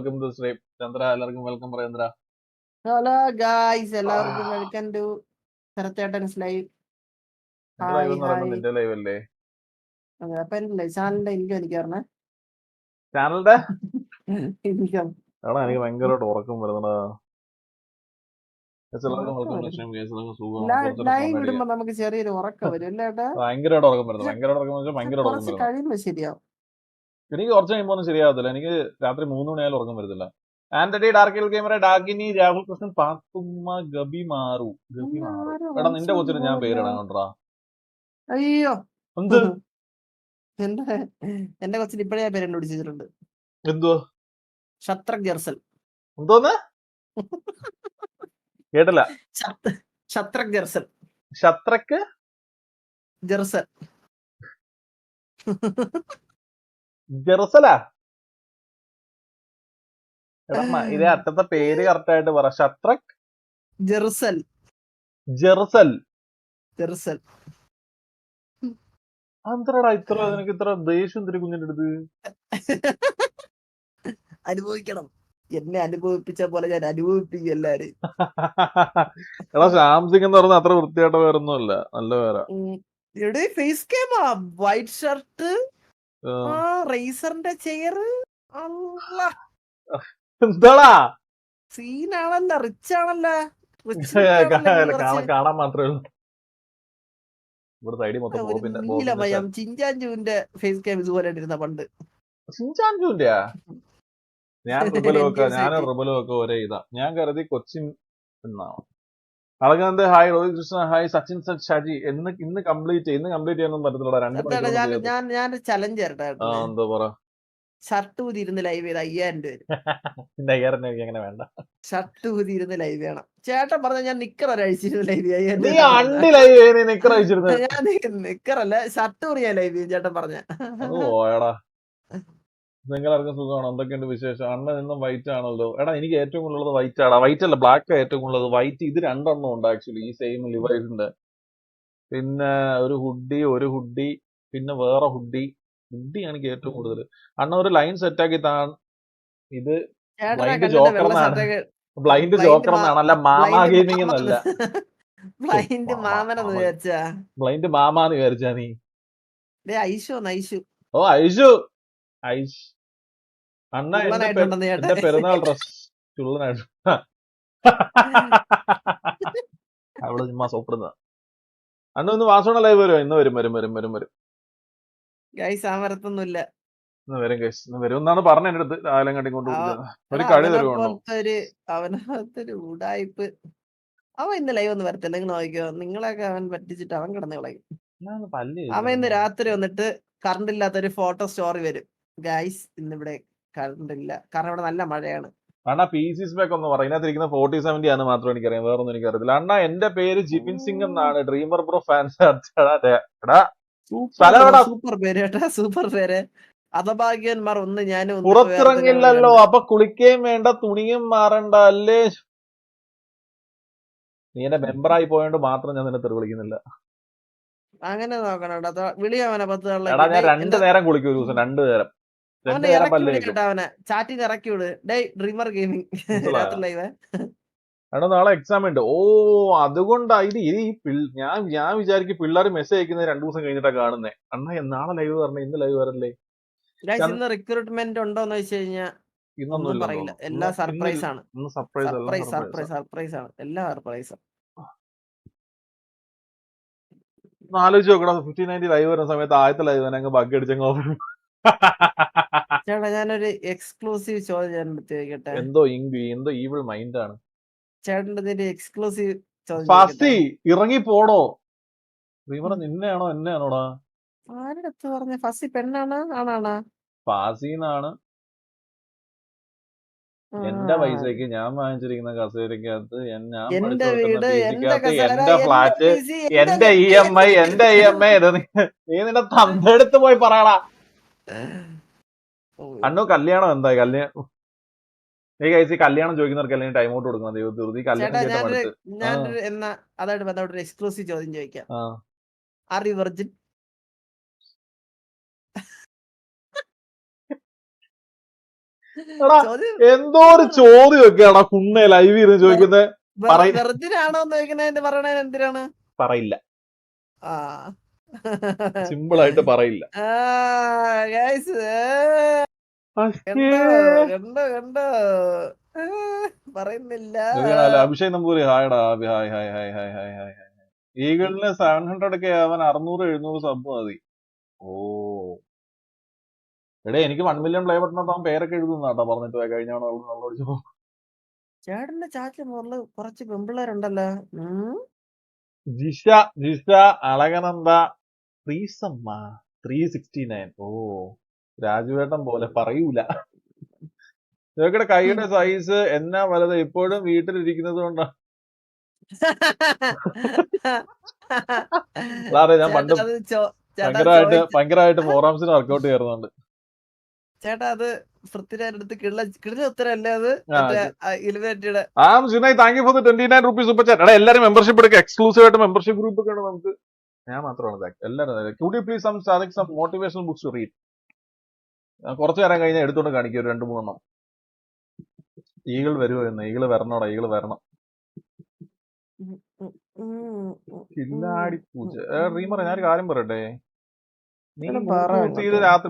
Welcome to stream. Chandra എല്ലാവർക്കും welcome പറയാം Chandra. Hello guys, എല്ലാവർക്കും വെൽക്കം ടു ശരത്തേട്ടൻസ് ലൈവ്. ലൈവ് എന്ന് പറയുമ്പോൾ നിന്റെ ലൈവ് അല്ലേ? അതെ, അപ്പൊ എന്റെ ചാനലിന്റെ ഇൻകം എനിക്ക് പറഞ്ഞേ. ചാനലിന്റെ ഇൻകം എടാ എനിക്ക് ഭയങ്കരമായിട്ട് ഉറക്കം വരുന്നടാ. ലൈവ് ഇടുമ്പോ നമുക്ക് ചെറിയൊരു ഉറക്കം വരും അല്ലേ ഏട്ടാ? ഭയങ്കരമായിട്ട് ഉറക്കം വരുന്നത്. ഭയങ്കരമായിട്ട് ഭയങ്കരമായിട്ട് ഉറക്കം വരുന്നത്. കഴിയുമ്പോ ശരിയാവും. എനിക്ക് കുറച്ച് കഴിയുമ്പോ ഒന്നും ശരിയാവത്തില്ല. എനിക്ക് രാത്രി 3 മണിയായാലും ഉറക്കം വരുന്നില്ല. ആന്റണി, ഡാർക്കിൽ ഗെയിമറെ, ഡാഗിനി, രാഹുൽ കൃഷ്ണൻ, പാത്തുമ്മ, ഗബി മാറു. എടാ നിന്റെ കൊച്ചിന് ഞാൻ പേരിടാൻ കൊണ്ടാ. അയ്യോ എന്ത് എന്റെ കൊച്ചിന് ഇപ്പഴേ പേര് കണ്ടുപിടിച്ചിട്ടുണ്ട്. എന്തുവാ? ഷത്രക് ജർസൽ. എന്തോന്ന് കേട്ടില്ല. ഷത്രക് ജർസൽ. ഷത്രക്ക് ജർസൽ. ജെറുസലാ? എടാ ഇതേ അറ്റത്തെ പേര് കറക്റ്റ് ആയിട്ട് പറ. ഷത്രക് ജെറുസൽ. ജെറുസൽ. ജെറുസൽ. അന്തരടാ ഇത്ര നിനക്ക് ഇത്ര ദേഷ്യം എന്തിനു കുഞ്ഞിന്റെ അടുത്ത്? അനുഭവിക്കണം. എന്നെ അനുഭവിപ്പിച്ച പോലെ ഞാൻ അനുഭവിപ്പിക്കും എല്ലാരും. എടാ ശ്യാംസിംഗ് എന്ന് പറഞ്ഞ അത്ര വൃത്തിയായിട്ട പേരൊന്നുമല്ല, നല്ല പേരാ. ഫേസ് ക്യാം, വൈറ്റ് ഷർട്ട്, റേസറിന്റെ ചെയർ. എന്താടാ സീനാണല്ലോ, റിച്ച് ആണല്ലോ. കാണാൻ മാത്രമേ ഉള്ളൂ. ഇവിടെ സൈഡിൽ മൊത്തം നീലമയം ചിഞ്ചാഞ്ചുവിന്റെ ഫേസ് ക്യാം ഇതുപോലെ ഇരുന്ന പണ്ട്. ചിഞ്ചാഞ്ചുവിന്റെയാ? ഞാൻ റിബലൊക്കെ ഒരേ ഇതാ. ഞാൻ കരുതി കൊച്ചിൻ എന്നാണ്. അളകാന്ത് ഹായ്, രോഹിത് കൃഷ്ണ ഹായ്, സച്ചിൻ ഷാജി. ഇന്ന് കംപ്ലീറ്റ് ചെയ്യാനൊന്നും പറ്റത്തില്ല. 2 ഞാൻ ചലഞ്ച് തരട്ടെ. എന്തോ പറ. ഷർട്ട് ഊതിയിരുന്ന് ലൈവ് ചെയ്ത് 5000 രൂപ. 5000 എനിക്ക് അങ്ങനെ വേണ്ട. ഷർട്ട് ഊതിയിരുന്ന് ലൈവ് ചെയ്യണം. ചേട്ടൻ പറഞ്ഞ ഞാൻ നിക്കർ ഒരഴിച്ചിരുന്ന് ലൈവ് ചെയ്യാൻ. ഞാൻ നിക്കറല്ല, ഷർട്ട് ഊറിയാ ലൈവ് ചെയ്യും ചേട്ടൻ പറഞ്ഞ. ഓടാ നിങ്ങളാർക്കും സുഖമാണോ? എന്തൊക്കെയുണ്ട് വിശേഷം? അണ്ണൻ ഇന്നും വൈറ്റ് ആണല്ലോ. എടാ എനിക്ക് ഏറ്റവും കൂടുതലുള്ളത് വൈറ്റ് ആടാ. വൈറ്റ് അല്ല, ബ്ലാക്ക് ഏറ്റവും കൂടുതലുള്ളത്. വൈറ്റ് ഇത് 2 എണ്ണം ഉണ്ട് ആക്ച്വലി, ഈ സെയിം ലിവൈസിന്റെ. പിന്നെ ഒരു ഹുഡി, പിന്നെ വേറെ ഹുഡിയാണ് എനിക്ക് ഏറ്റവും കൂടുതൽ. അണ്ണ ഒരു ലൈൻ സെറ്റ് ആക്കി താൻ. ഇത് ബ്ലൈൻഡ് ജോക്കർ എന്നാണ്, അല്ല മാമാ ഗെയിമിംഗ് എന്നല്ല. ബ്ലൈൻഡ് മാമനെന്ന് വിചാരിച്ചാ? ബ്ലൈൻഡ് മാമാന്ന് വിചാരിച്ചാ നീ? ഐഷു. ഓ ഐഷു. അണ്ണ എന്റെ പെരുന്നാൾ ഡ്രസ് ചുള്ളനായിട്ട് അവിടെ ചുമ്മാ സോപ്പിടുന്ന. അന്ന് ഒന്ന് വാസോണ ലൈവ് വരുമോ? ഇന്ന് വരും. വരത്തൊന്നുമില്ല. ഇന്ന് വരും എന്നാണ് പറഞ്ഞ എന്റെ അടുത്ത്. രാവിലെ കണ്ടിക്കൊണ്ട് ഒരു കളി തരുവാണോ? അവനൊരു ഉടായിപ്പ്. അവൻ ഇന്ന് ലൈവ് ഒന്നും വരത്തില്ല. നിങ്ങൾ നോക്കിക്കോ, നിങ്ങളെയൊക്കെ അവൻ പറ്റിച്ചിട്ട് അവൻ കിടന്ന് കളയും. അവൻ ഇന്ന് രാത്രി വന്നിട്ട് കറണ്ട് ഇല്ലാത്തൊരു ഫോട്ടോ സ്റ്റോറി വരും. ഗൈസ് ഇന്നിവിടെ കറണ്ട് ഇല്ല, കാരണം ഇവിടെ നല്ല മഴയാണ്. അണ്ണാ PC സ്പെക് ഒന്ന് പറ. ഇതിനകത്തിരിക്കുന്ന 4070 ആണ് മാത്രം എനിക്കറിയാം, വേറൊന്നും എനിക്കറിയത്തില്ല. അണ്ണാ എന്റെ പേര് ജിബിൻ സിംഗ് എന്നാണ്. Dreamer bro fans. സൂപ്പർ പേര് കേട്ടാ, സൂപ്പർ പേര്. അധഭാഗ്യന്മാർ ഒന്ന് ഞാൻ പുറത്തിറങ്ങില്ലല്ലോ, അപ്പൊ കുളിക്കുകയും വേണ്ട, തുണിയും മാറണ്ട അല്ലേ? നീ എന്റെ മെമ്പറായി പോയോണ്ട് മാത്രം ഞാൻ നിന്നെ തെറി വിളിക്കുന്നില്ല. അങ്ങനെ നോക്കണം. വിളിയാവനെ 10 എടാ ഞാൻ 2 നേരം കുളിക്കും ഒരു ദിവസം. 2 നേരം അവനെ ചാറ്റിൽ ഇറക്കി വിട്. Dreamer gaming live. എടാ നാളെ എക്സാം ഉണ്ട്. ഓ അതുകൊണ്ടാ ഇത്. ഞാൻ വിചാരിക്കും പിള്ളേർ മെസ്സേജ് അയക്കുന്നത് 2 ദിവസം കഴിഞ്ഞിട്ടാ കാണുന്നേ. അണ്ണാ നാളെ ലൈവ് പറഞ്ഞ ഇന്ന് ലൈവ് വരല്ലേ? ഇന്ന് റിക്രൂട്ട്മെന്റ് ഉണ്ടോന്ന് വെച്ച് കഴിഞ്ഞാൽ ഇന്നൊന്നും പറയില്ല. എല്ലാം സർപ്രൈസ് ആണ്. സർപ്രൈസ് ആണ്. എല്ലാം സർപ്രൈസ്. ആലോചിച്ച് നോക്കടാ, 1590 ലൈവ് വരുന്ന സമയത്ത് ആദ്യത്തെ ലൈവ് തന്നെ അങ്ങ് ബഗ് അടിച്ചങ്ങ് ഓഫ്. ചേട്ടാ ഞാനൊരു എക്സ്ക്ലൂസീവ് ചോദ്യം ചോദിക്കട്ടെ? എന്തോ ഈവിൾ മൈൻഡ് ആണ് ചേട്ടൻ്റെ എക്സ്ക്ലൂസീവ് ചോദ്യം. ഇറങ്ങി പോടോ. നിന്നെയാണോ എന്നെയാണോടാ? ആരുടെ അടുത്ത് പറഞ്ഞ? ഫസി പെണ്ണാണ് ആണാണ്? ഫാസിന്നാണ്. എന്റെ പൈസക്ക് ഞാൻ വാങ്ങിച്ചിരിക്കുന്ന കസേരക്കകത്ത്, എന്റെ വീട്, എന്റെ ഫ്ലാറ്റ്, എന്റെ EMI നീ നിന്റെ തന്തെടുത്ത് പോയി പറയടാ. അണ്ണു കല്യാണം എന്തായി? ഈ കഴിച്ച് കല്യാണം ചോദിക്കുന്നവർക്ക് അല്ലെങ്കിൽ ടൈം ഔട്ട് കൊടുക്കണം. ദൈവത്തിൽ അതായിട്ട് എക്സ്ക്ലൂസീവ് ചോദ്യം ചോദിക്കാം. Are you virgin? എടാ ചോദ്യം എന്തോ ഒരു ചോദ്യമൊക്കെയാടാ കുണ്ണെ ലൈവ് ഇരുന്ന് ചോദിക്കുന്നത്. വെറുതിനാണോ ചോദിക്കണേ പറയണത് എന്തിനാണ്? പറയില്ല, ആ സിമ്പിൾ ആയിട്ട് പറയില്ല. ഗൈസ് അശ്ശേ. കണ്ടോ പറയുന്നില്ല. അഭിഷേക് നമ്പൂരി ഹായ്ടാ. Hi hi hi hi hi hi hi. ഈഗിളിന് 700 ഒക്കെ അവൻ 600-700 സബ് മതി. ഓ എടേ എനിക്ക് 1 മില്യൺ പ്ലേ ബട്ടൺ അവൻ പേരൊക്കെ എഴുതുന്നാട്ടോ പറഞ്ഞിട്ട് പോയി കഴിഞ്ഞ തവണ. ചേട്ടന്റെ ചാറ്റിൽ മുകളിൽ കുറച്ച് പെമ്പിള്ളേരുണ്ടല്ലോ. ജിഷ അളകനന്ദ 369. ഓ രാജുവേട്ടൻ പോലെ പറയൂല. ഇവരുടെ കൈയുടെ സൈസ് എന്നാ വലുത്, ഇപ്പോഴും വീട്ടിലിരിക്കുന്നത് കൊണ്ടാ. അതെ ഞാൻ പണ്ട് ഭയങ്കരമായിട്ട് ഫോറാംസിന് വർക്കൗട്ട് ചെയ്യുന്നുണ്ട്. ചേട്ടാ അത് പൃഥ്വിരാജ് അടുത്ത് കിടില ഉത്തരല്ലേ അത്? Elevated. Thank you for 29 rupees super chat. എല്ലാരും മെമ്പർഷിപ്പ് എടുക്കുക, എക്സ്ക്ലൂസീവ് ആയിട്ട് മെമ്പർഷിപ്പ് ഗ്രൂപ്പ് ഒക്കെ ആണ് നമുക്ക്. ഞാൻ മാത്രമാണ് എല്ലാവരും. Could you please some motivational books to read. കുറച്ചു നേരം കഴിഞ്ഞാൽ എടുത്തോണ്ട് കാണിക്കും ഒരു 2-3 എണ്ണം. ഈഗിൾ വരുമോ എന്ന്. ഈഗിള് വരണോടാ, ഈഗിള് വരണം. കില്ലാടി പൂച്ച. റീമർ ഞാനൊരു കാര്യം പറയട്ടെ, നീ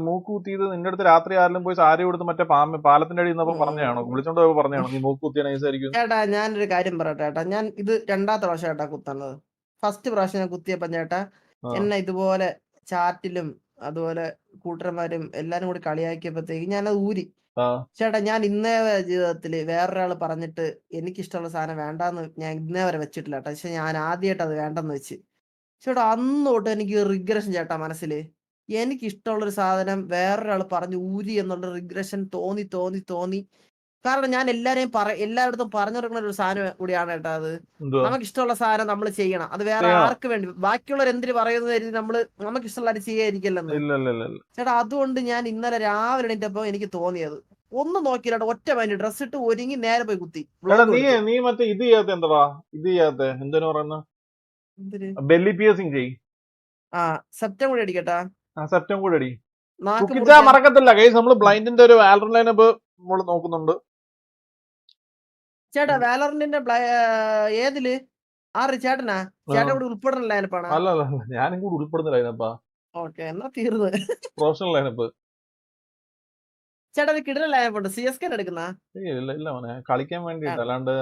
മൂക്കുത്തിയത് നിന്റെ അടുത്ത് രാത്രി ആരെങ്കിലും പോയി സാരി കൊടുത്ത് മറ്റേ പാലത്തിന്റെ അടി നിന്നപ്പോ പറഞ്ഞാണോ, വിളിച്ചോണ്ട് പോയപ്പോ പറഞ്ഞാണോ നീ മൂക്കുത്തിയ നൈസായിരിക്കും? ചേട്ടാ ഞാനൊരു കാര്യം പറയട്ടെ ചേട്ടാ, ഞാൻ ഇത് 2ാമത്തെ പ്രാവശ്യം ചേട്ടാ കുത്തുന്നത്. ഫസ്റ്റ് പ്രാവശ്യം ഞാൻ കുത്തിയപ്പോ ചേട്ടാ എന്നെ ഇതുപോലെ ചാറ്റിലും അതുപോലെ കൂട്ടന്മാരും എല്ലാരും കൂടി കളിയാക്കിയപ്പോഴത്തേക്ക് ഞാനത് ഊരി. ചേട്ടാ ഞാൻ ഇന്നേ ജീവിതത്തില് വേറൊരാള് പറഞ്ഞിട്ട് എനിക്കിഷ്ടമുള്ള സാധനം വേണ്ടാന്ന് ഞാൻ ഇന്നേ വരെ വെച്ചിട്ടില്ല ചേട്ടാ. പക്ഷെ ഞാൻ ആദ്യമായിട്ട് അത് വേണ്ടെന്ന് വെച്ച്. ചേട്ടാ അന്ന് തൊട്ട് എനിക്ക് റിഗ്രഷൻ ചേട്ടാ മനസ്സില്. എനിക്കിഷ്ടമുള്ളൊരു സാധനം വേറൊരാൾ പറഞ്ഞു ഊരി എന്നുള്ള റിഗ്രഷൻ തോന്നി. കാരണം ഞാൻ എല്ലായിടത്തും പറഞ്ഞു കൊടുക്കുന്ന ഒരു സാധനം കൂടിയാണ് ചേട്ടാ അത്. നമുക്ക് ഇഷ്ടമുള്ള സാധനം നമ്മൾ ചെയ്യണം. അത് വേറെ ആർക്ക് വേണ്ടി, ബാക്കിയുള്ളവർ എന്തിനു പറയുന്നത് കരുതി നമ്മള് നമുക്ക് ഇഷ്ടമുള്ള ചെയ്യാതിരിക്കല്ലെന്ന് ചേട്ടാ. അതുകൊണ്ട് ഞാൻ ഇന്നലെ രാവിലെ എണീറ്റപ്പോ എനിക്ക് തോന്നിയത് ഒന്നും നോക്കിയില്ല, ഒറ്റ മൈൻഡ് ഡ്രസ് ഇട്ട് ഒരുങ്ങി നേരെ പോയി കുത്തി. നീ മറ്റേ ഇത് ചെയ്യാത്ത എന്താ ഇത് ചെയ്യാത്ത എന്തിനു പറയുന്ന ബെല്ലി പിയേഴ്സിംഗ് ചെയ്. സെപ്റ്റം കൂടി അടിക്കട്ടാ. സെപ്റ്റം കൂടി അടി. മറക്കത്തില്ല ഗൈസ്, നമ്മള് ബ്ലൈൻഡിന്റെ ഒരു വാലറന്റ് ലൈനപ്പ് നമ്മള് നോക്കുന്നുണ്ട്. ചേട്ടാ വാലറന്റിന്റെ ഏതില് ചേട്ടനാ ചേട്ടൻ കൂടി ഉൾപ്പെടുന്ന ലൈനപ്പാണ്? അല്ല ഞാനും കൂടി ഉൾപ്പെടുന്ന ലൈനപ്പാ. ഓക്കെ എന്നാ തീർന്നു. Professional lineup. ചേട്ടാ കിടന്ന ലൈനപ്പുണ്ട്. CSK എടുക്കുന്ന ഇല്ല മോനെ, കളിക്കാൻ വേണ്ടിട്ട്, അല്ലാണ്ട്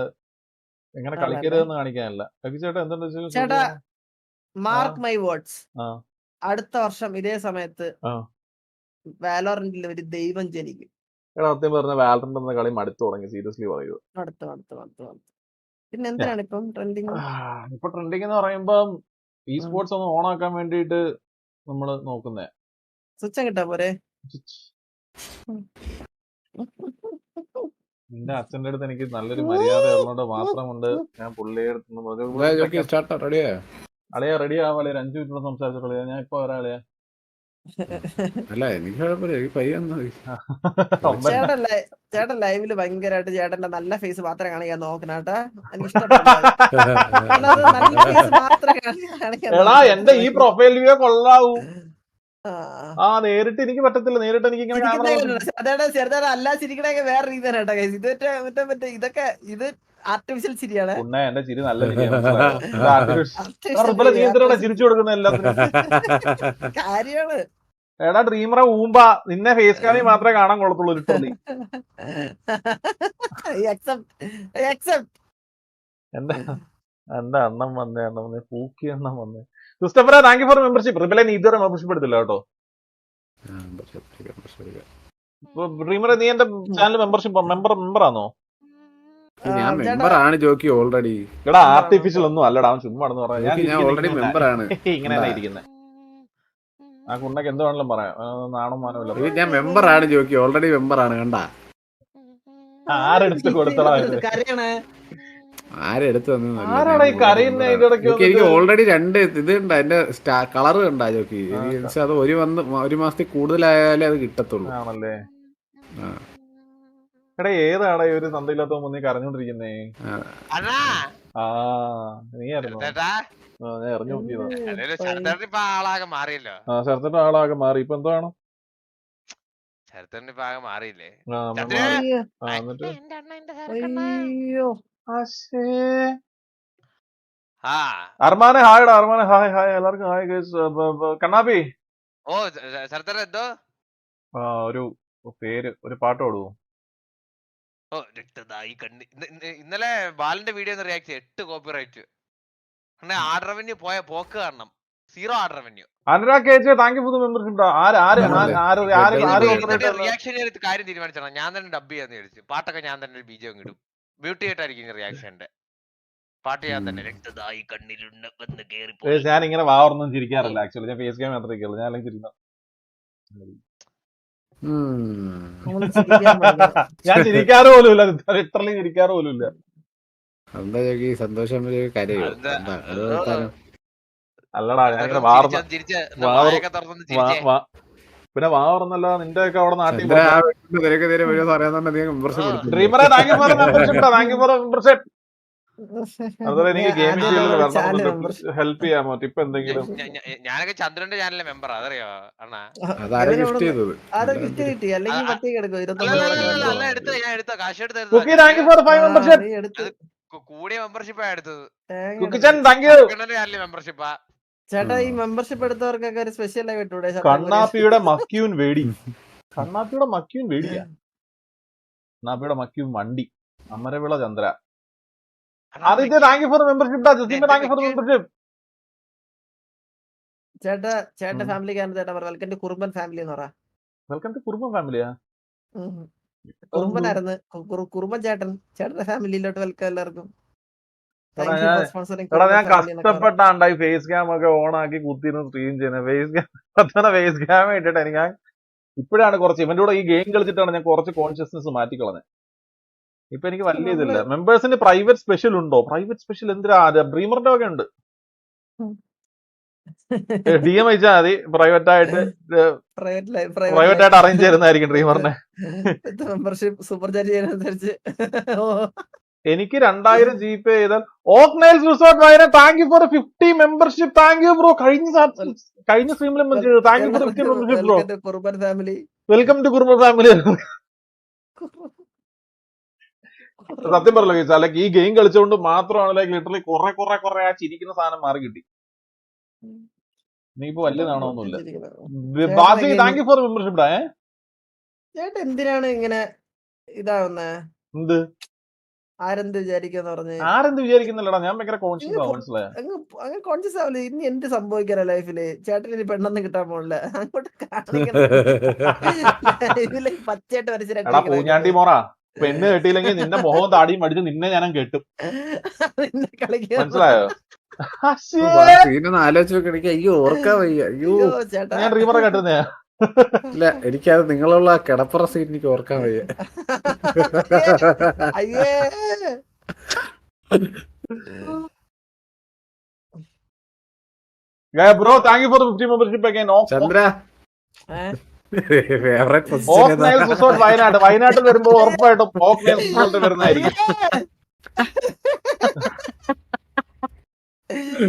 എങ്ങനെ കളിക്കരുതെന്ന് കാണിക്കാനല്ല. ചേട്ടാ എന്താ ചേട്ടാ മാർക്ക് മൈ വേർഡ്സ്, അടുത്ത വർഷം ഇതേ സമയത്ത് വാലോറന്റിൽ ഒരു ദൈവം ജനിക്കും. സത്യം പറഞ്ഞ വാലറന്റ് എന്ന കളി മടുത്തു തുടങ്ങി, സീരിയസ്ലി പറയുക. പിന്നെ എന്തിനാണ് ഇപ്പം ട്രെൻഡിങ്? ഇപ്പൊ ട്രെൻഡിങ് എന്ന് പറയുമ്പോ ഈ സ്പോർട്സ് ഒന്ന് ഓൺ ആക്കാൻ വേണ്ടിട്ട് നമ്മള് നോക്കുന്നേ. സ്വിച്ച് കിട്ടാ പോരെ? നിന്റെ അച്ഛന്റെ അടുത്ത് എനിക്ക് നല്ലൊരു മര്യാദ ഉള്ളതുകൊണ്ട് മാത്രമുണ്ട് ഞാൻ പുള്ളിയെ അടുത്ത്. അളിയാ റെഡി ആവാളെ, 5 മിനിറ്റ് സംസാരിച്ചിട്ടുള്ള ഞാൻ ഇപ്പൊ ഒരാളെയാ. അല്ല എനിക്ക് ചേട്ടൻ ലൈവില് ഭയങ്കരമായിട്ട് ചേട്ടന്റെ നല്ല ഫേസ് മാത്രമേ കാണിക്കാൻ നോക്കണേട്ടാ. എന്റെ ഈ പ്രൊഫൈൽ വ്യൂ കൊള്ളാവൂ. നേരിട്ട് എനിക്ക് പറ്റത്തില്ല. നേരിട്ട് എനിക്ക് ചെറുതായിട്ട് അല്ല ചിരിക്കണൊക്കെ വേറെ രീതിയാണ് കേട്ടോ. ഇതൊക്കെ ഇത് ആർട്ടിഫിഷ്യൽ ചിരിയാണ്. എന്റെ ചിരി നല്ല ചിരിച്ചു കൊടുക്കുന്ന എല്ലാത്തിനും കാര്യമാണ്. എടാ ഡ്രീമറെ ഊമ്പ, നിന്നെ ഫേസ് കാണി മാത്രമേ കാണാൻ കൊള്ളത്തുള്ളൂ. എന്റെ അണ്ണം വന്നേ പൂക്കി എണ്ണം വന്നേ. ക്രിസ്റ്റഫറ താങ്ക് യു ഫോർ മെമ്പർഷിപ്പ്. റിബലെ നീ ഇതുവരെ മെമ്പർഷിപ്പ് എടുത്തില്ല കേട്ടോ. ഡ്രീമറെ നീ എന്റെ ചാനൽ മെമ്പറാണോ? ഞാൻ മെമ്പറാണ് ജോക്കി ഓൾറെഡി. എടാ ആർട്ടിഫിഷ്യൽ ഒന്നും അല്ലടാ, അവൻ ചുമ്മാ ഞാൻ ഓൾറെഡി മെമ്പറാണ്. ഇങ്ങനെ ഇരിക്കുന്നത് ആ കുണ്ണക്ക് എന്ത് വേണമെങ്കിലും പറയാം, നാണം മാനമില്ല. ഞാൻ മെമ്പറാണ് ജോക്കി, ഓൾറെഡി മെമ്പറാണ്. കണ്ട ആരെടുത്ത് കൊടുത്തടാ? ആരെടുത്ത് എനിക്ക് ഓൾറെഡി 2 ഇത് ഉണ്ട്, അതിന്റെ കളറ് കണ്ടാ ജോക്കി. അത് 1 മാസത്തിൽ കൂടുതലായാലേ അത് കിട്ടത്തുള്ളൂ. ആണല്ലേ? എടാ ഏതാടാ ഒരു തന്തയില്ലാത്ത മുന്നേ കരഞ്ഞോണ്ടിരിക്കുന്നേ? നീ ആയിരുന്നു? ഞാൻ എറിഞ്ഞു നോക്കിയതാ. ശരത്തിന്റെ ആളാകെ മാറി. ഇപ്പൊ എന്താണ്? ശരത്തന്റെ ഇപ്പൊ ആകെ മാറിയില്ലേ? ആ, ചന്ദ്രേ! മാറി. അയ്യോ ആ, എന്നിട്ട് എന്റെ അണ്ണ എന്റെ ശരക്കണ്ണ. അയ്യോ ആശേ. ആ അർമാനെ ഹായ്ടാ, അർമാനെ ഹായ് ഹായ് എല്ലാവർക്കും ഹായ് ഗൈസ്. കണ്ണാപ്പി ഓ ശരത്തന എന്തോ ഒരു പേര് ഒരു പാട്ട് പാടുവോ? ഓ രക്തദായി കണ്ണി. ഇന്നലെ ബാലന്റെ വീഡിയോ ഒന്ന് റിയാക്ട് 8 കോപ്പിറൈറ്റ്. അണ്ണേ ആഡ് റവന്യൂ പോയ പോക്ക് കാണണം. 0 add revenue. Anurag cage thank you for the membership. Reaction കാര്യം തീരുമാനിച്ചാണ്. ഞാൻ തന്നെ ഡബ് ചെയ്യാന്ന് വിചാരിച്ചു. പാട്ടൊക്കെ ഞാൻ തന്നെ ബീജം ഇടും. ബ്യൂട്ടി ആയിട്ടായിരിക്കും റിയാക്ഷന്റെ പാട്ട്. ഞാൻ തന്നെ രക്തദായി കണ്ണിലുണ്ട് വന്ന് കേറി. ഞാൻ ഇങ്ങനെ വാർന്നും ചിരിക്കാറില്ല ആക്ച്വലി. ഞാൻ ഫേസ് ക്യാം മാത്രമേ കേൾക്കുള്ളൂ. ഞാൻ അല്ലെങ്കിൽ ചിരിക്കണം. ഞാൻ ചിരിക്കാറ് പോലും ഇല്ല, ലിറ്ററലി ചിരിക്കാറ് പോലും ഇല്ല. എന്താ ചോക്കി സന്തോഷം കരയോ? അല്ലടാ ഞാൻ ഇങ്ങനെ വാർന്ന പിന്നെ വാർന്നല്ല നിന്റെ ഒക്കെ അവിടെ നാട്ടിൽ. ഡ്രീമറെ thank you for membership. Thank you for membership. അതുപോലെ എനിക്ക് ഗെയിമിംഗ് ഫീൽഡിൽ ഹെൽപ്പ് ചെയ്യാമോ? ടിപ്പ് എന്തെങ്കിലും? ഞാനൊക്കെ ചന്ദ്രന്റെ ചാനലിലെ മെമ്പർ അതറിയോ അണ്ണാ? ഞാൻ കാശ് Cookie thank you for 5 membership. കൂടിയ മെമ്പർഷിപ്പാ എടുത്തത്. കുക്കിച്ചൻ താങ്ക് യു. ചാനലിലെ മെമ്പർഷിപ്പാ. ചേട്ടാ ഈ മെമ്പർഷിപ്പ് എടുത്തവർക്കൊക്കെ ഒരു സ്പെഷ്യൽ ആയി വിട്ടൂടെ? കണ്ണാപ്പിയുടെ മക്യൂൻ വേടി. കണ്ണാപ്പിയുടെ മക്യൂൻ വേടിയാ. കണ്ണാപ്പിയുടെ മക്യൂൻ വണ്ടി. Amaravila Chandra. Aditya thank you for membership. Jaseema thank you for membership. ചേട്ടാ ഫാമിലിക്കാരൻ ചേട്ടാ പറ വെൽക്കം ടു കുറുമ്പൻ ഫാമിലി എന്ന് പറ. വെൽക്കം ടു കുറുമ്പൻ ഫാമിലിയാ? കുറുമ്പനായിരുന്നു കുറുമ്പൻ ചേട്ടന്റെ ഫാമിലിയിലോട്ട് വെൽക്കം എല്ലാവർക്കും. ഞാൻ കഷ്ടപ്പെട്ടാണ്ടായി ഫേസ് ക്യാം ഒക്കെ ഓൺ ആക്കി കുത്തിയിരുന്ന് സ്ട്രീം ചെയ്യുന്നത്. ഫേസ് ക്യാം ഇട്ടിട്ട് എനിക്ക് ഇപ്പോഴാണ് കുറച്ച് ഇവന്റെ കൂടെ ഈ ഗെയിം കളിച്ചിട്ടാണ് ഞാൻ കുറച്ച് കോൺഷ്യസ്നെസ് മാറ്റിക്കളഞ്ഞത്. ഇപ്പൊ എനിക്ക് വലിയ ഇതില്ല. മെമ്പേഴ്സിന് പ്രൈവറ്റ് സ്പെഷ്യൽ ഉണ്ടോ? പ്രൈവറ്റ് സ്പെഷ്യൽ എന്തിനാ? ഡ്രീമറിന്റെ ഒക്കെ ഉണ്ട്. DM അയച്ചാൽ മതി. പ്രൈവറ്റ് ആയിട്ട് അറേഞ്ച് ചെയ്യുന്നതായിരിക്കും ഡ്രീമറിനെ. മെമ്പർഷിപ്പ് സൂപ്പർ ചാറ്റ് ചെയ്യുന്നതനുസരിച്ച് എനിക്ക് 2000 GP ചെയ്താൽ ഓക്നൈൽസ് resort Wayanad thank you for 50 membership. Thank you bro. കഴിഞ്ഞ സ്ട്രീമിലും thank you for 50 membership bro. Kurumban family. Welcome to Kurumban family. സത്യം പറയല്ലോ ചോദിച്ചാൽ ലൈക്ക് ഈ ഗെയിം കളിച്ചുകൊണ്ട് മാത്രമാണ് ലൈക്ക് ലിറ്ററലി കുറെ ആ ചിരിക്കുന്ന സാധനം മാറി കിട്ടി. നീ ഇപ്പൊ വലിയതാണോന്നില്ല. ബാസി താങ്ക് യു ഫോർ മെമ്പർഷിപ്പ്. ചേട്ടാ എന്തിനാണ് ഇങ്ങനെ ഇതാവുന്നേ? എന്ത് ആരെന്ത് വിചാരിക്കാന്ന് പറഞ്ഞ്? ആരെന്ത് വിചാരിക്കുന്നില്ലടാ. ഞാൻ ഭയങ്കര കോൺഷ്യസ് ആവും. മനസ്സിലായോ? അങ്ങ് കോൺഷ്യസ് ആവില്ല. ഇനി എന്ത് സംഭവിക്കാനാ ലൈഫില്? ചേട്ടന് ഇനി പെണ്ണൊന്നും കിട്ടാൻ പോണില്ല. അങ്ങോട്ട് പച്ചയായിട്ട് എടാ പൂഞ്ഞാണ്ടി മോറ, പെണ്ണ് കെട്ടിയില്ലെങ്കിൽ നിന്റെ മുഖവും താടിയും അടിച്ച് നിന്നെ ഞാൻ കെട്ടും. മനസ്സിലായോ? ആലോചിച്ച് നോക്കി. അയ്യോ ഓർക്കാൻ വയ്യ. അയ്യോ ഞാൻ ഡ്രീമറെ കെട്ടുന്നേ. ഇല്ല എനിക്കത് നിങ്ങളുള്ള കിടപ്പുറ സീറ്റ് എനിക്ക് ഓർക്കാൻ വയ്യ. Bro thank you for 50 membership again. Chandra resort Wayanad. വയനാട്ടിൽ വരുമ്പോ ഉറപ്പായിട്ടും ഓക്നൈൽസ് റിസോർട്ട് വരുന്നതായിരിക്കും.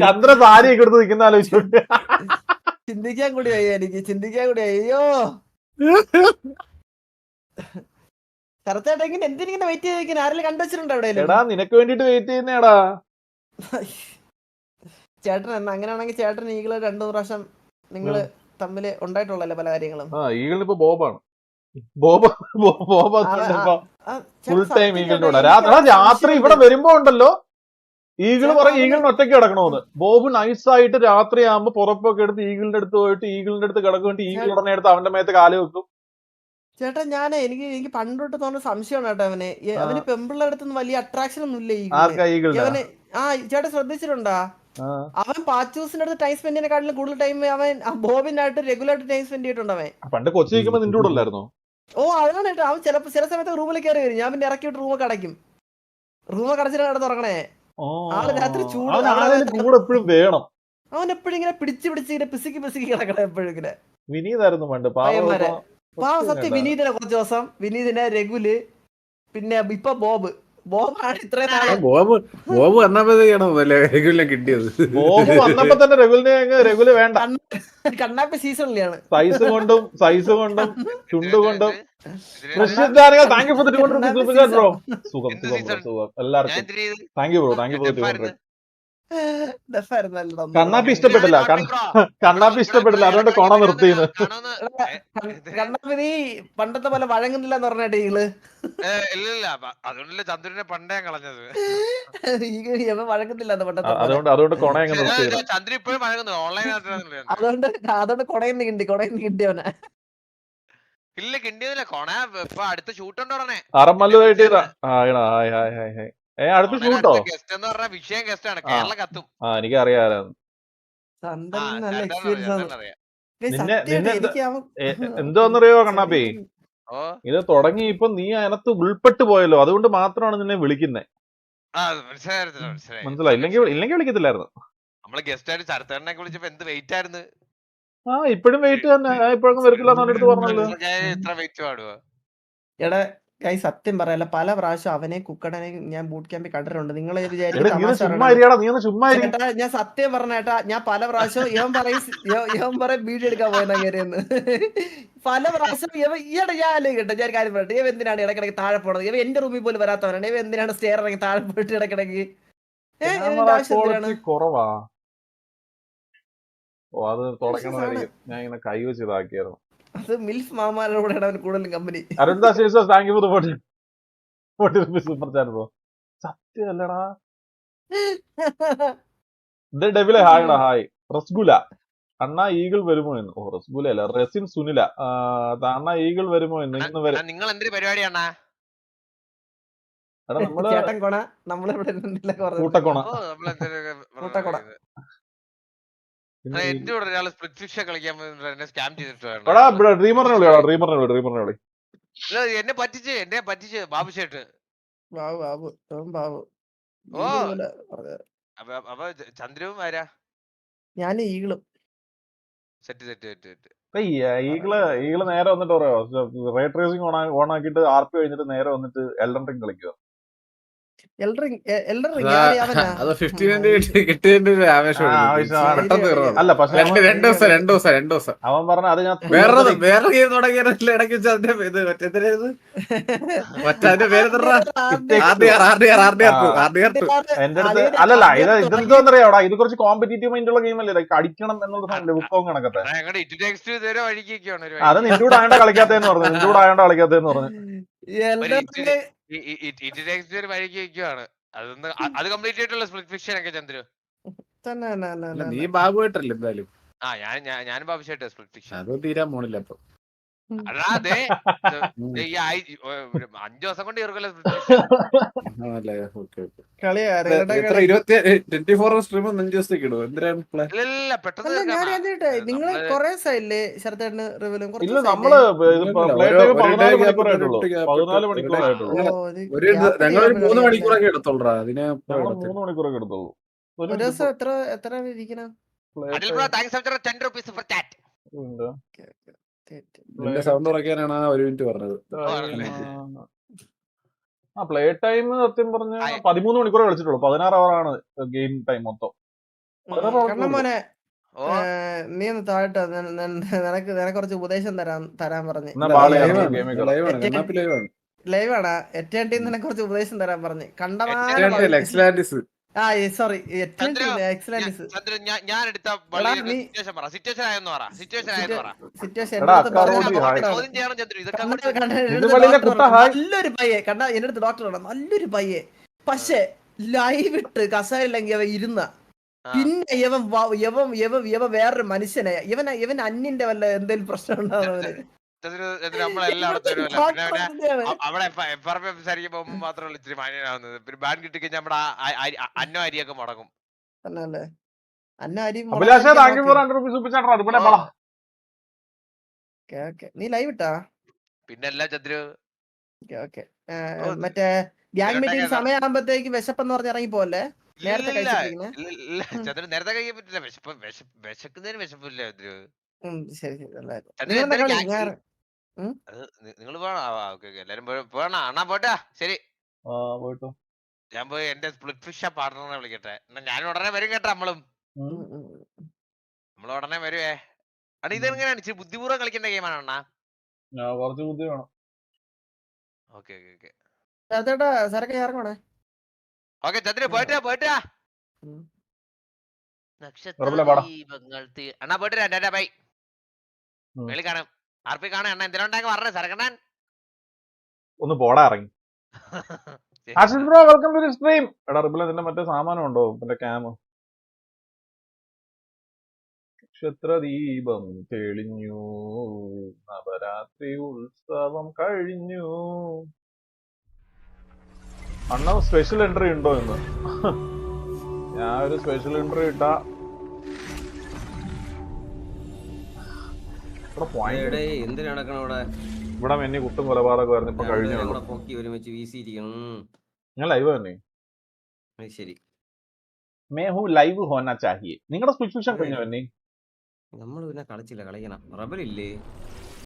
ചന്ദ്ര സാരിയൊക്കെ എടുത്ത് നിൽക്കുന്ന ആലോചിച്ചോണ്ട് ചിന്തിക്കാൻ കൂടി വയ്യ എനിക്ക്. അയ്യോ കറക്റ്റായിട്ട് ഇങ്ങനെ എന്തിനിങ്ങനെ വെയിറ്റ് ചെയ്തിരിക്കാൻ? ആരെങ്കിലും കണ്ടുവച്ചിട്ടുണ്ടോ അവിടെ? എടാ നിനക്ക് വേണ്ടിട്ട് വെയിറ്റ് ചെയ്യുന്നേടാ ചേട്ടൻ. അങ്ങനെയാണെങ്കിൽ ചേട്ടൻ ഈകള് 2 പ്രാവശ്യം നിങ്ങള് തമ്മില് ഉണ്ടായിട്ടുള്ളല്ലേ പല കാര്യങ്ങളും. ഈഗിളിന് ഇപ്പൊ ബോബാണ്. ഫുൾ ടൈം ഈഗിളിന്റെ കൂടെ രാത്രി ഇവിടെ വരുമ്പോ ഉണ്ടല്ലോ ഈഗിള് പറയും ഈഗിളിന് ഒറ്റയ്ക്ക് കിടക്കണമെന്ന്. ബോബ് നൈസായിട്ട് രാത്രി ആകുമ്പോ പുറപ്പൊക്കെ എടുത്ത് ഈഗിളിന്റെ അടുത്ത് പോയിട്ട് ഈഗിളിന്റെ അടുത്ത് കിടക്കുന്നുണ്ട്. ഈഗിൾ ഉടനെ എടുത്ത് അവന്റെ മേത്ത് കാല് വെക്കും. ചേട്ടാ എനിക്ക് പണ്ടോട്ട് തോന്നുന്ന സംശയമാണ് കേട്ടോ. അവന് പെമ്പിള്ള അടുത്തൊന്നും വലിയ അട്രാക്ഷൻ ഒന്നും ഇല്ല അവന്. ചേട്ടാ ശ്രദ്ധിച്ചിട്ടുണ്ടാ? അവൻ പാച്ചൂസിന്റെ അടുത്ത് ടൈം സ്പെൻഡ് ചെയ്യുന്നതിനെക്കാട്ടിലും കൂടുതൽ ടൈം അവൻ ബോബിനായിട്ട് റെഗുലർ ടൈം സ്പെൻഡ് ചെയ്തിട്ടുണ്ട് അവൻ. പണ്ട് കൊച്ചി നിൽക്കുമ്പോ നിന്റെ കൂടെ അല്ലായിരുന്നോ? അതാണ് കേട്ടോ. അവൻ ചില സമയത്ത് റൂമിൽ കയറി വരും. ഞാൻ പിന്നെ ഇറക്കിയിട്ട് റൂമൊക്കെ അടയ്ക്കും. റൂമൊക്കെ അടച്ചിട്ട് കിടന്ന് ഉറങ്ങണേ. ആള് രാത്രി ചൂട് വേണം. അവൻ എപ്പോഴും ഇങ്ങനെ പിടിച്ച് ഇങ്ങനെ പിസിക്ക് കിടക്കണം എപ്പോഴും ഇങ്ങനെ. വിനീതായിരുന്നു പണ്ട് സത്യം. വിനീതിനെ കുറച്ച് ദിവസം, വിനീതിനെ രഘുല്, പിന്നെ ഇപ്പൊ ബോബ്. ബോബാണ് ഇത്രയും നാളെ ബോബ് വന്നപ്പോഴത്തേക്കാണോ അല്ലേ രഘുവിനെ കിട്ടിയത്? ബോബ് വന്നപ്പോ തന്നെ രഘുല് വേണ്ട. കണ്ണാപ്പി സീസണിലാണ്. സൈസ് കൊണ്ടും ചുണ്ടു കൊണ്ടും. Thank you for the 200 rupees super chat bro. സുഖം എല്ലാവർക്കും thank you bro, thank you four 200. കണ്ണാപ്പി ഇഷ്ടപ്പെട്ടില്ല, അതുകൊണ്ട് കൊണ നിർത്തിയെന്ന്. കണ്ണാപ്പി നീ പണ്ടത്തെ പോലെ വഴങ്ങുന്നില്ല എന്ന് പറഞ്ഞ ടീകള് ഇല്ല അതുകൊണ്ടല്ലേ ചന്ദ്രനെ പണ്ടേ കളഞ്ഞത്. വഴങ്ങുന്നില്ല പണ്ടത്തെ അതുകൊണ്ട് കൊണ അങ്ങ് നിർത്തിയത്. ചന്ദ്രൻ ഇപ്പോഴും വഴങ്ങുന്നു ഓൺലൈൻ അതുകൊണ്ട് കൊടയെന്ന് കിട്ടിയവനെ. ഇല്ല കിണ്ടിയതില്ല കൊണ ഇപ്പൊ അടുത്ത ഷൂട്ട് ഉണ്ട് ഉടനെ. അറമല്ലുമായിട്ട് അടുത്ത ഷൂട്ടോ? ഗസ്റ്റ് എന്ന് പറഞ്ഞ വിഷയം ഗസ്റ്റ് ആണ്, കേരള കത്തും. എനിക്ക് അറിയാം. നല്ല എക്സ്പീരിയൻസ് ആണ്. എന്തോന്നറിയോ കണ്ണാപ്പി, ഇത് തുടങ്ങി ഇപ്പൊ നീ അതിനകത്ത് ഉൾപ്പെട്ടു പോയല്ലോ, അതുകൊണ്ട് മാത്രമാണ് നിന്നെ വിളിക്കുന്നത്. മനസ്സിലായി? ഇല്ലെങ്കിൽ വിളിക്കത്തില്ലായിരുന്നു. നമ്മള് ഗസ്റ്റ് ആയിട്ട് ചരത്തേണ്ണൊക്കെ വിളിച്ചപ്പോ എന്ത് വെയിറ്റ് ആയിരുന്നു. ഇപ്പഴും വെയിറ്റ് തന്നെ, ഇപ്പോഴും വരത്തില്ല അടുത്ത് പറഞ്ഞല്ലോ. ഇത്ര വെയിറ്റ് പാടുവോ? എടാ കൈ സത്യം പറയല്ല, പല പ്രാവശ്യം അവനെ കുക്കടനെ ഞാൻ ബൂട്ട് ക്യാമ്പിൽ കണ്ടിട്ടുണ്ട്. നിങ്ങളെ ഞാൻ സത്യം പറഞ്ഞേട്ടാ, ഞാൻ പല പ്രാവശ്യം ഇവൻ പറയും വീഡിയോ എടുക്കാൻ പോയെന്നാ കയറിയെന്ന്. പല പ്രാവശ്യം ഈയിടെ ഞാൻ കേട്ടോ, ഞാൻ കാര്യം പറയട്ടെ, ഇവ എന്തിനാണ് ഇടക്കിടക്ക് താഴെ പോണത്? ഇവ എന്റെ റൂമിൽ പോലും വരാത്തവരാണ്. ഇവ എന്തിനാണ് സ്റ്റെയർ ഇറങ്ങി താഴെ പോയിട്ട് ഇടക്കിടക്ക് കുറവാ. അത് തുടങ്ങണമായിരിക്കും. ഞാൻ ഇങ്ങനെ കൈ വെച്ച് ഇതാക്കിയായിരുന്നു. അത് മിൽഫ് മാമാരോടാണ് അവന് കൂടുതലും company. Thank you for 40 rupees super chat bro. സത്യമല്ലടാ, ഇത് ഡെവിലെ ഹായ്ടാ. ഹായ് റസ്ഗുല. അണ്ണാ ഈഗിൾ വരുമോ എന്ന്. ഓ റസ്ഗുല അല്ല, റെസിൻ സുനില. അണ്ണാ ഈഗിൾ വരുമോ എന്ന്. നിങ്ങൾ എന്തൊരു പരിപാടിയാണാ? ചേട്ടൻ കൊണ നമ്മളിവിടെ കൂട്ടക്കൊണ. എന്റെ കൂടെ ഒരാള് സ്പ്ലിറ്റ് ഫിഷ് കളിക്കാൻ സ്കാം ചെയ്തിട്ട് എന്നെ പറ്റിച്ച് ബാബുശേട്ട്. ഓ അപ്പൊ ചന്ദ്രവും ആരാ? ഞാൻ ഈഗിളും. സെറ്റ് ഈഗിള് നേരെ വന്നിട്ട് പറയാ, റേ ട്രേസിംഗ് ഓൺ ആക്കിയിട്ട് RP കഴിഞ്ഞിട്ട് നേരെ വന്നിട്ട് എൽഡൻ റിംഗ് കളിക്കുക. അല്ല പക്ഷെ രണ്ടു ദിവസം അവൻ പറഞ്ഞ അത് ഞാൻ വേറെ ഗെയിം തുടങ്ങിയതിന്റെ ഇടയ്ക്ക് എന്റെ അടുത്ത് അല്ലല്ല, ഇതെന്തോന്നറിയാടാ, ഇത് കുറച്ച് കോമ്പറ്റീറ്റീവ് മൈൻഡുള്ള ഗെയിം അല്ലേ, അടിക്കണം എന്നുള്ള സാധനം ബുക്കവും കണക്കത്തെ. അത് നിന്നോട് ആയോണ്ടാ കളിക്കാത്തേന്ന് പറഞ്ഞു. വഴിക്ക് വെക്കുവാണ്. അത് കംപ്ലീറ്റ് ആയിട്ടുള്ള സ്പ്ലിറ്റ് ഫിക്ഷൻ ഒക്കെ ചന്ദ്രു. നീ ബാബുമായിട്ടല്ലേ എന്തായാലും? ഞാനും ബാബുശേട്ട് സ്പ്ലിറ്റ് ഫിക്ഷൻ. അത് തീരാൻ പോണില്ല അപ്പൊ. അതെ 5 ദിവസം കൊണ്ട് തീർക്കല്ലോ. 24 സ്ട്രീം 5 ദിവസത്തേക്ക് ഇടുവോ? എന്തിനാണ് പെട്ടെന്ന് നിങ്ങൾ കൊറേ സൈഡില്ലേ ശരത്തേട്ടന് റിവലും ഇല്ല, നമ്മള് 14 മണിക്കൂറായിട്ടുള്ളൂ. ഞങ്ങളൊരു 3 മണിക്കൂറൊക്കെ എടുത്തോളൂ. അതിന് 3 മണിക്കൂറൊക്കെ എടുത്തോളൂ. ഒരു ദിവസം എത്ര ഇരിക്കണം? നിന്റെ സൗണ്ട് കുറയ്ക്കാനാണ് 1 മിനിറ്റ് പറഞ്ഞത്. പ്ലേ ടൈം സത്യം പറഞ്ഞ 13 മണിക്കൂറേ കളിച്ചിട്ടുള്ളൂ. 16 hour ഗെയിം ടൈം മൊത്തം. മോനെ നീ ഒന്ന് താഴെ നിനക്ക് കുറച്ച് ഉപദേശം തരാൻ പറഞ്ഞു. ലൈവാണ് എറ്റേണ്ടി നിനക്ക് കുറച്ച് ഉപദേശം തരാൻ പറഞ്ഞു. സോറി ഞാൻ എടുത്ത നല്ലൊരു പയ്യെ കണ്ട എന്റെ അടുത്ത് ഡോക്ടർ നല്ലൊരു പയ്യെ. പക്ഷെ ലൈവ് ഇട്ട് കസായില്ലെങ്കിൽ അവ ഇരുന്ന പിന്നെ ഇവൻ വേറൊരു മനുഷ്യനെ ഇവൻ അന്യന്റെ വല്ല എന്തെങ്കിലും പ്രശ്നം ഉണ്ടാവുന്നവന് അവിടെ സംസാരിക്കുമ്പോ മാത്രമല്ല ഇച്ചിരി മാന്യനാവുന്നത്. പിന്നെ ബാൻ കിട്ടിക്കഴിഞ്ഞാൽ നമ്മുടെ അന്ന അരിയൊക്കെ മുടങ്ങും. നീ ലൈവ് ഇട്ടാ പിന്നെല്ലാം ചന്ദ്രു മറ്റേ ഗ്യാങ് മീറ്റിംഗ് സമയമാകുമ്പോഴത്തേക്ക് വിശപ്പെന്ന് പറഞ്ഞ് ഇറങ്ങി പോലെ നേരത്തെ ചന്ദ്രു നേരത്തെ കഴിക്കാൻ പറ്റില്ല. വിശക്കുന്നതിന് വിശപ്പില്ല ചന്ദ്രു. ശരി നിങ്ങൾ പോകണം. എല്ലാരും പോകണ അണ്ണാ പോട്ടാ. ശരി. പോയിട്ടോ. ഞാൻ പോയി എന്റെ സ്പ്ലിറ്റ് ഫിഷ പാർട്ണറിനെ വിളിക്കട്ടെ. എന്നാ ഞാൻ ഉടനെ വരും കേട്ടോ. നമ്മൾ ഉടനെ വരുവേ. അണ്ണാ ഇതെങ്ങനെയാണ് ഇച്ചിരി ബുദ്ധിപൂർവ്വം കളിക്കേണ്ട ഗെയിമാണ് അണ്ണാ. കുറച്ച് ബുദ്ധി വേണം. ഓക്കെ ഓക്കെ ഓക്കെ ചേട്ടാ സരക്ക് ഇറങ്ങണേ. ഓക്കെ ചന്ദ്ര പോയിട്ടാ പോയിട്ടാ. ഉറപ്പില്ലേ, പാടാ. അണ്ണാ പോയിട്ട് ടാറ്റാ ബൈ. വെളി കാണാം. ആർപ്പി കാണാം. അണ്ണാ എന്തിനാ ഉണ്ടാക്കി പറഞ്ഞേ സരക്കണ്ണൻ. ഒന്ന് പോടാ ഇറങ്ങി. Ashish bro welcome to the stream. എടാ റിബിലെ നിന്റെ മറ്റേ സാമാനം ഉണ്ടോ? എന്റെ ക്യാമ്. നക്ഷത്രദീപം തെളിഞ്ഞു, നവരാത്രി ഉത്സവം കഴിഞ്ഞു. അണ്ണ സ്പെഷ്യൽ എൻട്രി ഉണ്ടോ ഇന്ന്? ഞാൻ ഒരു സ്പെഷ്യൽ എൻട്രി ഇട്ടാ ഇവിടെ മെന്നി കുട്ടും കൊലപാതകം ആയിരുന്നു. ഇപ്പൊ കഴിഞ്ഞു. ഞാൻ ലൈവ് തന്നെ. ശരി, മേഹു ലൈവ് ഹോനാ ചാഹിയെ. നിങ്ങളുടെ സ്പെഷ്യൽ കഴിഞ്ഞു മെന്നി? നമ്മള് പിന്നെ കളിച്ചില്ല, കളിക്കണം. റബലില്ലേ?